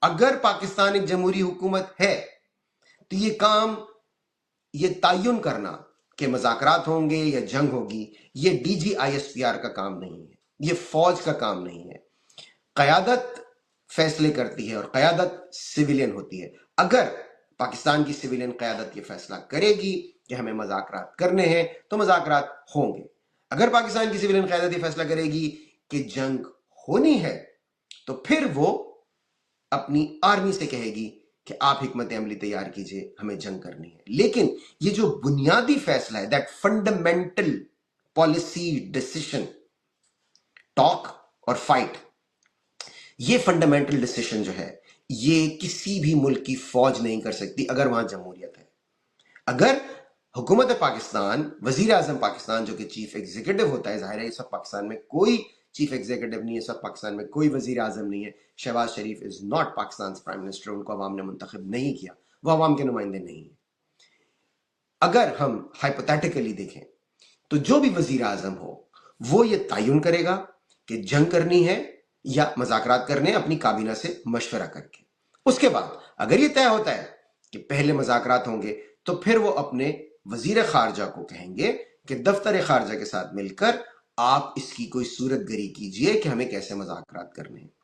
اگر پاکستان ایک جمہوری حکومت ہے تو یہ تعین کرنا کہ مذاکرات ہوں گے یا جنگ ہوگی، یہ D G I S P R کا کام نہیں ہے، یہ فوج کا کام نہیں ہے۔ قیادت فیصلے کرتی ہے اور قیادت سویلین ہوتی ہے۔ اگر پاکستان کی سویلین قیادت یہ فیصلہ کرے گی کہ ہمیں مذاکرات کرنے ہیں تو مذاکرات ہوں گے۔ اگر پاکستان کی سویلین قیادت یہ فیصلہ کرے گی کہ جنگ ہونی ہے تو پھر وہ اپنی آرمی سے کہے گی کہ آپ حکمت عملی تیار کیجئے، ہمیں جنگ کرنی ہے۔ لیکن یہ جو بنیادی فیصلہ ہے، that fundamental policy decision, talk اور فائٹ، یہ فنڈامنٹل ڈیسیشن جو ہے یہ کسی بھی ملک کی فوج نہیں کر سکتی اگر وہاں جمہوریت ہے۔ اگر حکومت پاکستان، وزیر اعظم پاکستان جو کہ چیف ایگزیکٹو ہوتا ہے، ظاہر ہے اس وقت پاکستان میں کوئی چیف ایگزیکٹو نہیں ہے، اس وقت پاکستان میں کوئی وزیر اعظم نہیں ہے، Shehbaz Sharif is not Pakistan prime minister, ان کو عوام نے منتخب نہیں کیا، وہ عوام کے نمائندے نہیں ہیں۔ اگر ہم ہائپوتھیٹیکلی دیکھیں تو جو بھی وزیر اعظم ہو وہ یہ تعین کرے گا کہ جنگ کرنی ہے یا مذاکرات کرنے اپنی کابینہ سے مشورہ کر کے۔ اس کے بعد اگر یہ طے ہوتا ہے کہ پہلے مذاکرات ہوں گے تو پھر وہ اپنے وزیر خارجہ کو کہیں گے کہ دفتر خارجہ کے ساتھ مل کر آپ اس کی کوئی صورت گری کیجئے کہ ہمیں کیسے مذاکرات کرنے ہیں۔